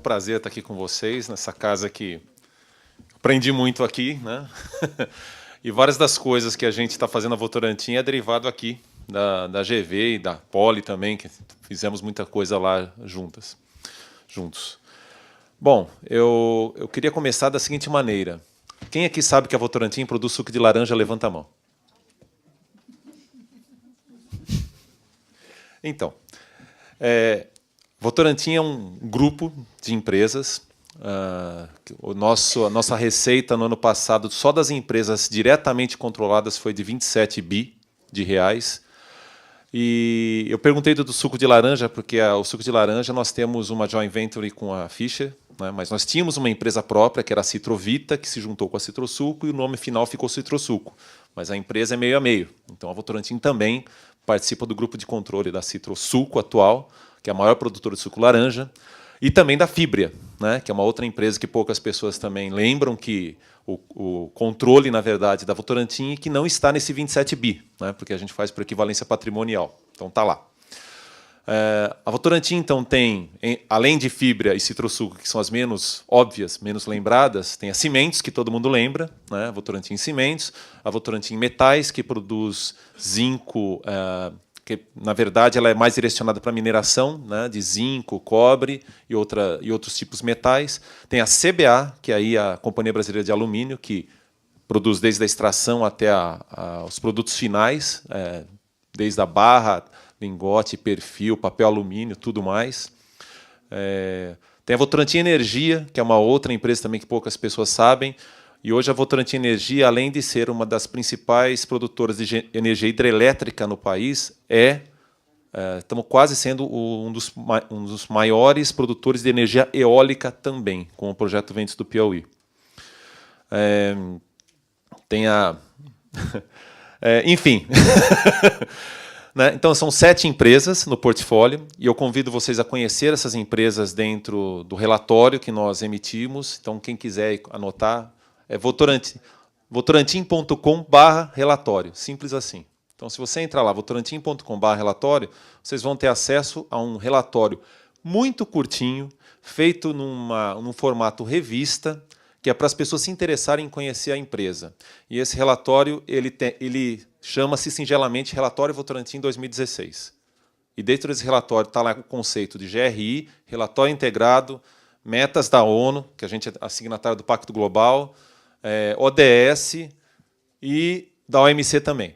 prazer estar aqui com vocês, nessa casa que aprendi muito aqui, né? E várias das coisas que a gente está fazendo na Votorantim é derivado aqui, da GV e da Poli também, que fizemos muita coisa lá juntos. Bom, eu queria começar da seguinte maneira. Quem aqui sabe que a Votorantim produz suco de laranja, levanta a mão. Então, Votorantim é um grupo de empresas. A nossa receita no ano passado, só das empresas diretamente controladas, foi de 27 bi de reais. E eu perguntei do suco de laranja, porque o suco de laranja nós temos uma joint venture com a Fischer, né, mas nós tínhamos uma empresa própria, que era a Citrovita, que se juntou com a Citrosuco, e o nome final ficou Citrosuco. Mas a empresa é meio a meio. Então a Votorantim também participa do grupo de controle da Citrosuco atual, que é a maior produtora de suco laranja, e também da Fibria, né, que é uma outra empresa que poucas pessoas também lembram, que o controle, na verdade, da Votorantim, que não está nesse 27 bi, né, porque a gente faz por equivalência patrimonial. Então está lá. A Votorantim, então, tem, além de Fibria e Citrosuco, que são as menos óbvias, menos lembradas, tem a Cimentos, que todo mundo lembra, né, a Votorantim Cimentos, a Votorantim Metais, que produz zinco, que, na verdade, ela é mais direcionada para a mineração, né, de zinco, cobre e outros tipos de metais. Tem a CBA, que é aí a Companhia Brasileira de Alumínio, que produz desde a extração até os produtos finais, desde a barra, lingote, perfil, papel alumínio, tudo mais. Tem a Votorantim Energia, que é uma outra empresa também que poucas pessoas sabem. E hoje a Votorantim Energia, além de ser uma das principais produtoras de energia hidrelétrica no país, estamos quase sendo um dos maiores produtores de energia eólica também, com o projeto Ventos do Piauí. Tem a... enfim. Né? Então, são 7 empresas no portfólio, e eu convido vocês a conhecer essas empresas dentro do relatório que nós emitimos. Então, quem quiser anotar, é votorantim.com/relatório, simples assim. Então, se você entrar lá, votorantim.com/relatório, vocês vão ter acesso a um relatório muito curtinho, feito num formato revista, que é para as pessoas se interessarem em conhecer a empresa. E esse relatório ele chama-se singelamente Relatório Votorantim 2016. E dentro desse relatório está lá o conceito de GRI, Relatório Integrado, metas da ONU, que a gente é signatário do Pacto Global, ODS e da OMC também.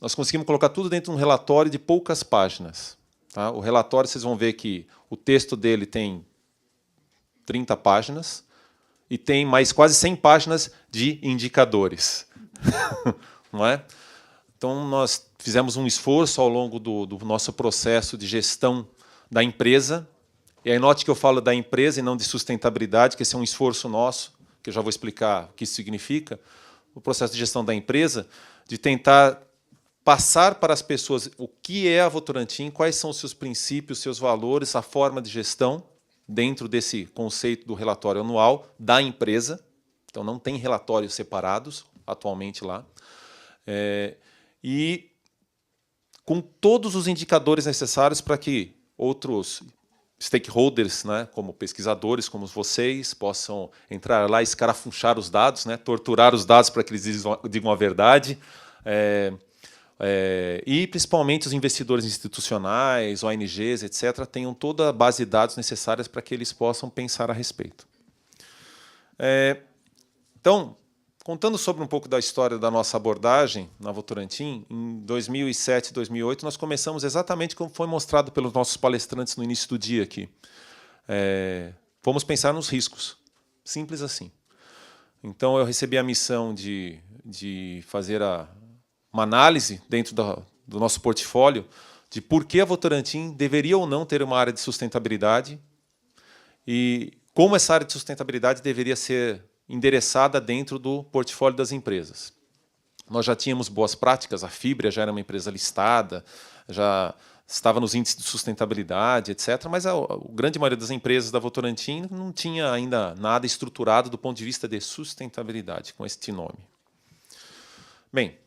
Nós conseguimos colocar tudo dentro de um relatório de poucas páginas. Tá? O relatório, vocês vão ver que o texto dele tem 30 páginas e tem mais quase 100 páginas de indicadores. Não é? Então, nós fizemos um esforço ao longo do nosso processo de gestão da empresa. E aí note que eu falo da empresa e não de sustentabilidade, que esse é um esforço nosso, que eu já vou explicar o que isso significa, o processo de gestão da empresa, de tentar passar para as pessoas o que é a Votorantim, quais são os seus princípios, seus valores, a forma de gestão, dentro desse conceito do relatório anual da empresa. Então, não tem relatórios separados atualmente lá. E com todos os indicadores necessários para que outros stakeholders, né, como pesquisadores, como vocês, possam entrar lá e escarafunchar os dados, né, torturar os dados para que eles digam a verdade, e principalmente os investidores institucionais, ONGs, etc., tenham toda a base de dados necessárias para que eles possam pensar a respeito. Então, contando sobre um pouco da história da nossa abordagem na Votorantim, em 2007, 2008, nós começamos exatamente como foi mostrado pelos nossos palestrantes no início do dia aqui. Fomos pensar nos riscos, simples assim. Então, eu recebi a missão de fazer uma análise dentro do nosso portfólio de por que a Votorantim deveria ou não ter uma área de sustentabilidade e como essa área de sustentabilidade deveria ser endereçada dentro do portfólio das empresas. Nós já tínhamos boas práticas, a Fibria já era uma empresa listada, já estava nos índices de sustentabilidade, etc., mas a grande maioria das empresas da Votorantim não tinha ainda nada estruturado do ponto de vista de sustentabilidade, com este nome. Bem,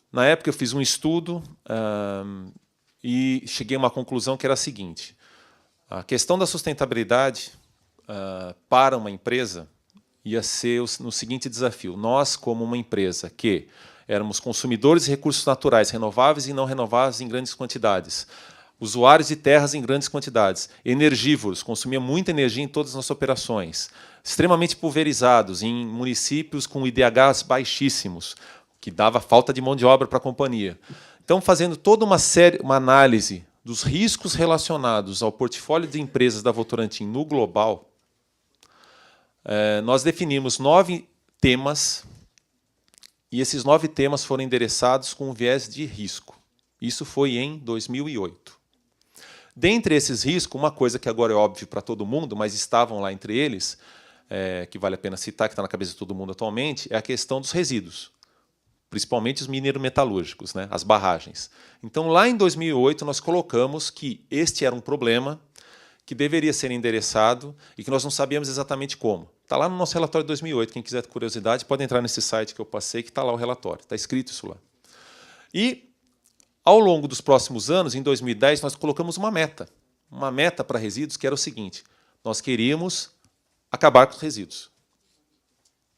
na época eu fiz um estudo e cheguei a uma conclusão que era a seguinte: a questão da sustentabilidade para uma empresa ia ser no seguinte desafio. Nós, como uma empresa que éramos consumidores de recursos naturais, renováveis e não renováveis em grandes quantidades, usuários de terras em grandes quantidades, energívoros, consumia muita energia em todas as nossas operações, extremamente pulverizados em municípios com IDHs baixíssimos, que dava falta de mão de obra para a companhia. Então, fazendo toda uma análise dos riscos relacionados ao portfólio de empresas da Votorantim no global, nós definimos 9 temas, e esses 9 temas foram endereçados com um viés de risco. Isso foi em 2008. Dentre esses riscos, uma coisa que agora é óbvio para todo mundo, mas estavam lá entre eles, que vale a pena citar, que está na cabeça de todo mundo atualmente, é a questão dos resíduos, principalmente os minerometalúrgicos, né, as barragens. Então, lá em 2008, nós colocamos que este era um problema que deveria ser endereçado e que nós não sabíamos exatamente como. Está lá no nosso relatório de 2008. Quem quiser ter curiosidade, pode entrar nesse site que eu passei, que está lá o relatório. Está escrito isso lá. E, ao longo dos próximos anos, em 2010, nós colocamos uma meta para resíduos, que era o seguinte: nós queríamos acabar com os resíduos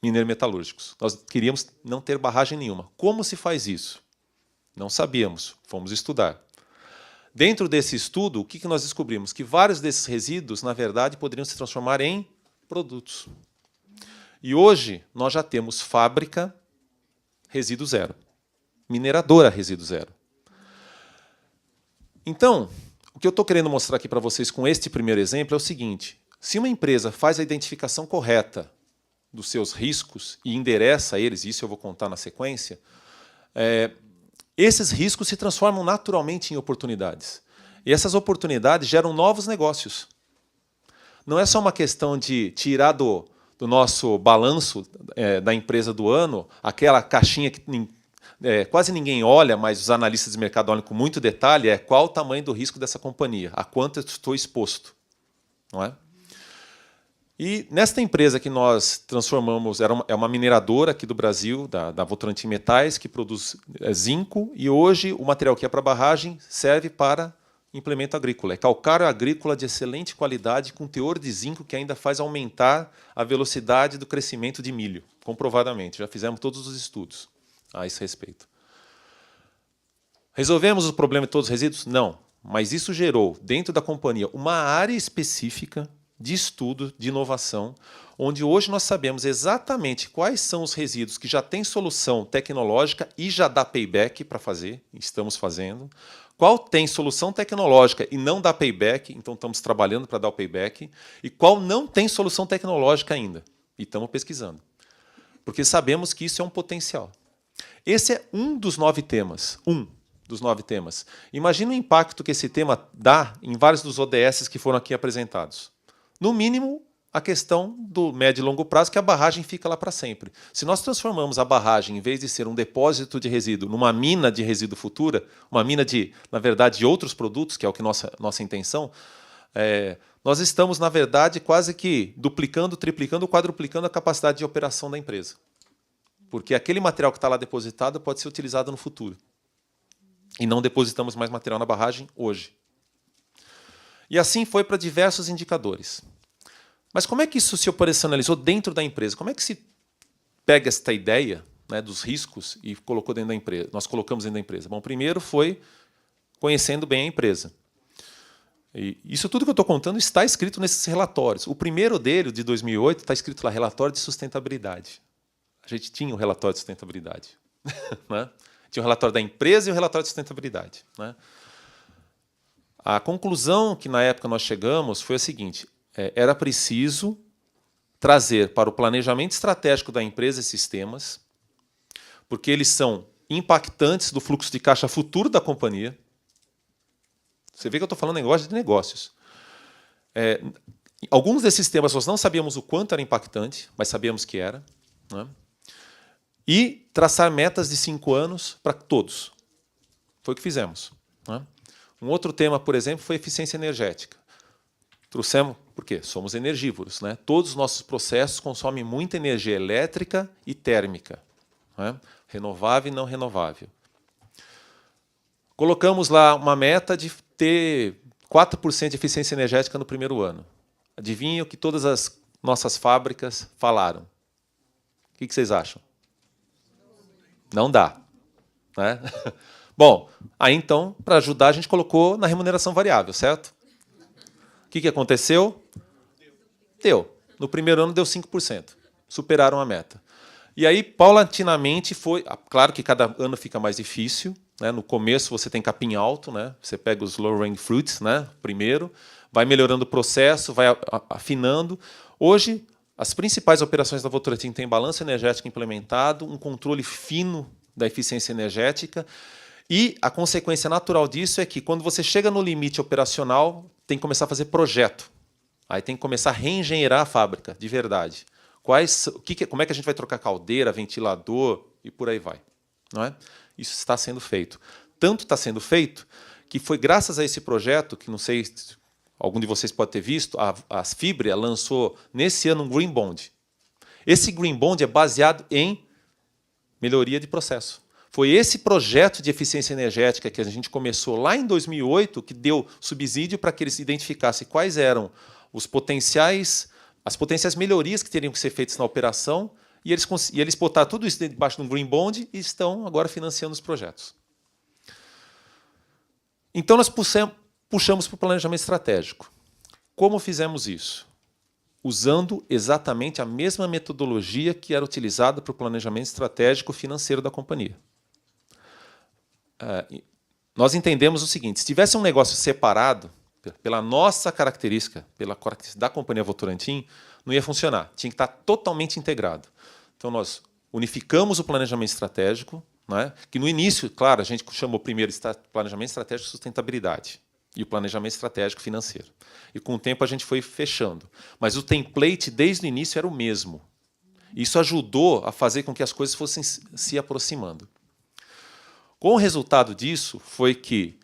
minerometalúrgicos. Nós queríamos não ter barragem nenhuma. Como se faz isso? Não sabíamos, fomos estudar. Dentro desse estudo, o que nós descobrimos? Que vários desses resíduos, na verdade, poderiam se transformar em produtos. E hoje nós já temos fábrica resíduo zero, mineradora resíduo zero. Então, o que eu estou querendo mostrar aqui para vocês com este primeiro exemplo é o seguinte: se uma empresa faz a identificação correta dos seus riscos e endereça eles, isso eu vou contar na sequência, esses riscos se transformam naturalmente em oportunidades. E essas oportunidades geram novos negócios. Não é só uma questão de tirar do nosso balanço da empresa do ano aquela caixinha que quase ninguém olha, mas os analistas de mercado olham com muito detalhe, qual o tamanho do risco dessa companhia, a quanto eu estou exposto. Não é? E nesta empresa que nós transformamos, é uma mineradora aqui do Brasil, da Votorantim Metais, que produz zinco, e hoje o material que é para barragem serve para implemento agrícola. É calcário agrícola de excelente qualidade, com teor de zinco que ainda faz aumentar a velocidade do crescimento de milho, comprovadamente. Já fizemos todos os estudos a esse respeito. Resolvemos o problema de todos os resíduos? Não. Mas isso gerou, dentro da companhia, uma área específica de estudo, de inovação, onde hoje nós sabemos exatamente quais são os resíduos que já têm solução tecnológica e já dá payback para fazer, estamos fazendo, qual tem solução tecnológica e não dá payback, então estamos trabalhando para dar o payback, e qual não tem solução tecnológica ainda, e estamos pesquisando. Porque sabemos que isso é um potencial. Esse é um dos 9 temas. Imagina o impacto que esse tema dá em vários dos ODS que foram aqui apresentados. No mínimo, a questão do médio e longo prazo, que a barragem fica lá para sempre. Se nós transformamos a barragem, em vez de ser um depósito de resíduo, numa mina de resíduo futura, uma mina na verdade, de outros produtos, que é o que nossa intenção, nós estamos, na verdade, quase que duplicando, triplicando, quadruplicando a capacidade de operação da empresa. Porque aquele material que está lá depositado pode ser utilizado no futuro. E não depositamos mais material na barragem hoje. E assim foi para diversos indicadores. Mas como é que isso se operacionalizou dentro da empresa? Como é que se pega esta ideia, né, dos riscos e colocou dentro da empresa? Nós colocamos dentro da empresa. Bom, primeiro foi conhecendo bem a empresa. E isso tudo que eu estou contando está escrito nesses relatórios. O primeiro dele, de 2008, está escrito lá, relatório de sustentabilidade. A gente tinha o relatório de sustentabilidade. Né? Tinha o relatório da empresa e o relatório de sustentabilidade. Né? A conclusão que, na época, nós chegamos foi a seguinte: era preciso trazer para o planejamento estratégico da empresa esses temas, porque eles são impactantes do fluxo de caixa futuro da companhia. Você vê que eu estou falando negócio de negócios. Alguns desses temas nós não sabíamos o quanto era impactante, mas sabíamos que era. Né? E traçar metas de 5 anos para todos. Foi o que fizemos. Né? Um outro tema, por exemplo, foi eficiência energética. Trouxemos, por quê? Somos energívoros. Né? Todos os nossos processos consomem muita energia elétrica e térmica. Né? Renovável e não renovável. Colocamos lá uma meta de ter 4% de eficiência energética no primeiro ano. Adivinha o que todas as nossas fábricas falaram? O que vocês acham? Não dá. Né? Bom, aí então, para ajudar, a gente colocou na remuneração variável, certo? O que aconteceu? Deu. No primeiro ano deu 5%. Superaram a meta. E aí, paulatinamente, foi... Claro que cada ano fica mais difícil. Né? No começo você tem capim alto, né? Você pega os low-hanging fruits, né? Primeiro, vai melhorando o processo, vai afinando. Hoje, as principais operações da Votorantim têm balanço energético implementado, um controle fino da eficiência energética, e a consequência natural disso é que, quando você chega no limite operacional, tem que começar a fazer projeto. Aí tem que começar a reengenheirar a fábrica, de verdade. Como é que a gente vai trocar caldeira, ventilador e por aí vai. Não é? Isso está sendo feito. Tanto está sendo feito que foi graças a esse projeto, que não sei se algum de vocês pode ter visto, a Fibria lançou nesse ano um Green Bond. Esse Green Bond é baseado em melhoria de processo. Foi esse projeto de eficiência energética que a gente começou lá em 2008 que deu subsídio para que eles identificassem quais eram as potenciais melhorias que teriam que ser feitas na operação, e eles botaram tudo isso debaixo de um Green Bond e estão agora financiando os projetos. Então, nós puxamos para o planejamento estratégico. Como fizemos isso? Usando exatamente a mesma metodologia que era utilizada para o planejamento estratégico financeiro da companhia. Nós entendemos o seguinte: se tivesse um negócio separado, pela nossa característica, pela característica da companhia Votorantim, não ia funcionar. Tinha que estar totalmente integrado. Então, nós unificamos o planejamento estratégico, né, que no início, claro, a gente chamou primeiro planejamento estratégico de sustentabilidade e o planejamento estratégico financeiro. E, com o tempo, a gente foi fechando. Mas o template, desde o início, era o mesmo. Isso ajudou a fazer com que as coisas fossem se aproximando. Com o resultado disso, foi que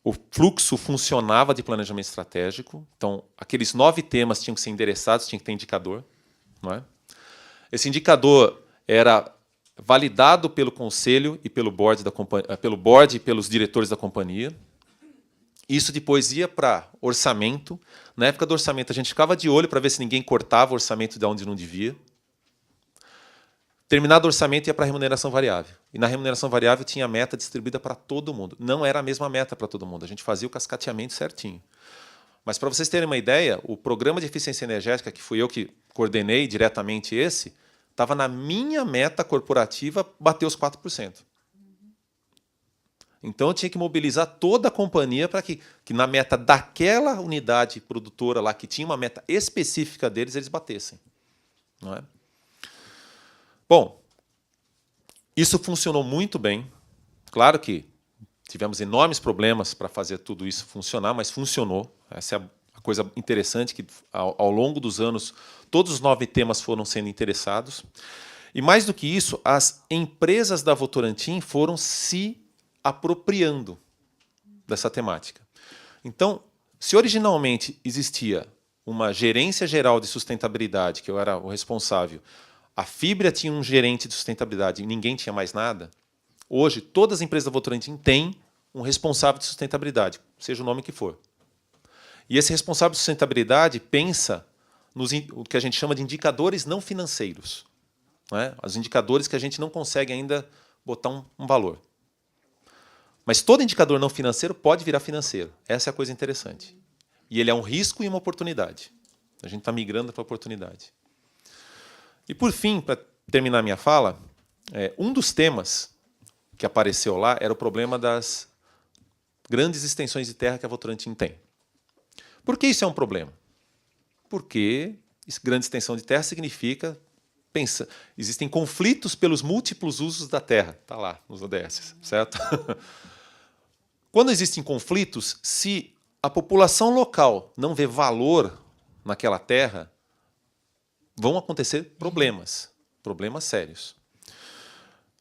o fluxo funcionava de planejamento estratégico. Então, aqueles 9 temas tinham que ser endereçados, tinha que ter indicador. Não é? Esse indicador era validado pelo conselho e pelo board e pelos diretores da companhia. Isso depois ia para orçamento. Na época do orçamento, a gente ficava de olho para ver se ninguém cortava o orçamento de onde não devia. Terminado o orçamento, ia para a remuneração variável. E na remuneração variável tinha meta distribuída para todo mundo. Não era a mesma meta para todo mundo. A gente fazia o cascateamento certinho. Mas, para vocês terem uma ideia, o programa de eficiência energética, que fui eu que coordenei diretamente estava na minha meta corporativa bater os 4%. Então, eu tinha que mobilizar toda a companhia para que na meta daquela unidade produtora lá, que tinha uma meta específica deles, eles batessem. Não é? Bom, isso funcionou muito bem. Claro que tivemos enormes problemas para fazer tudo isso funcionar, mas funcionou. Essa é a coisa interessante, que ao longo dos anos, todos os 9 temas foram sendo interessados. E, mais do que isso, as empresas da Votorantim foram se apropriando dessa temática. Então, se originalmente existia uma gerência geral de sustentabilidade, que eu era o responsável, a Fibria tinha um gerente de sustentabilidade e ninguém tinha mais nada, hoje todas as empresas da Votorantim têm um responsável de sustentabilidade, seja o nome que for. E esse responsável de sustentabilidade pensa o que a gente chama de indicadores não financeiros. Né? Os indicadores que a gente não consegue ainda botar um valor. Mas todo indicador não financeiro pode virar financeiro. Essa é a coisa interessante. E ele é um risco e uma oportunidade. A gente está migrando para a oportunidade. E, por fim, para terminar minha fala, um dos temas que apareceu lá era o problema das grandes extensões de terra que a Votorantim tem. Por que isso é um problema? Porque grande extensão de terra significa... existem conflitos pelos múltiplos usos da terra. Está lá nos ODS, certo? Quando existem conflitos, se a população local não vê valor naquela terra, vão acontecer problemas sérios.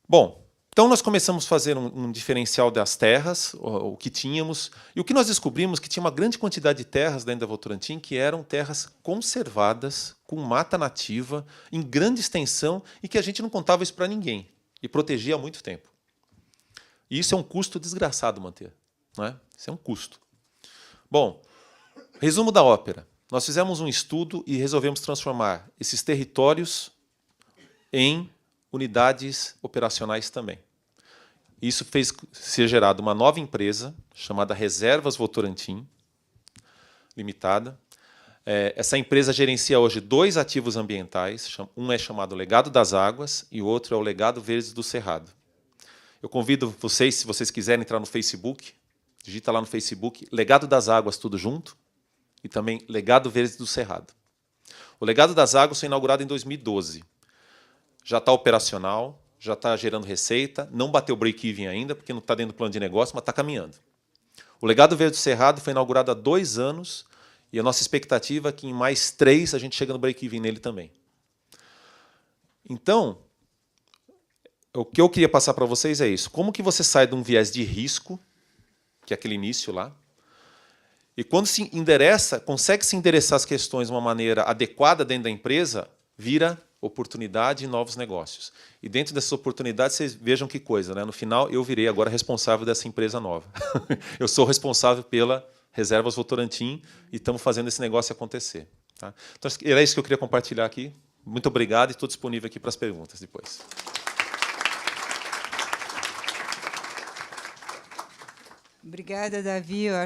Bom, então nós começamos a fazer um diferencial das terras, o que tínhamos, e o que nós descobrimos que tinha uma grande quantidade de terras dentro da Votorantim que eram terras conservadas, com mata nativa, em grande extensão, e que a gente não contava isso para ninguém, e protegia há muito tempo. E isso é um custo desgraçado manter. Não é? Isso é um custo. Bom, resumo da ópera. nós fizemos um estudo e resolvemos transformar esses territórios em unidades operacionais também. Isso fez ser gerada uma nova empresa, chamada Reservas Votorantim Limitada. Essa empresa gerencia hoje 2 ativos ambientais, um é chamado Legado das Águas e o outro é o Legado Verdes do Cerrado. Eu convido vocês, se vocês quiserem entrar no Facebook, digita lá no Facebook, Legado das Águas, tudo junto, e também Legado Verdes do Cerrado. O Legado das Águas foi inaugurado em 2012. Já está operacional, já está gerando receita, não bateu break-even ainda, porque não está dentro do plano de negócio, mas está caminhando. O Legado Verde do Cerrado foi inaugurado há 2 anos, e a nossa expectativa é que em mais 3 a gente chega no break-even nele também. Então, o que eu queria passar para vocês é isso. Como que você sai de um viés de risco, que é aquele início lá, e quando se endereça, consegue se endereçar as questões de uma maneira adequada dentro da empresa, vira oportunidade e novos negócios. E dentro dessas oportunidades, vocês vejam que coisa, né? No final, eu virei agora responsável dessa empresa nova. Eu sou responsável pela Reservas Votorantim e estamos fazendo esse negócio acontecer. Tá? Então, era isso que eu queria compartilhar aqui. Muito obrigado e estou disponível aqui para as perguntas depois. Obrigada, Davi. Eu acho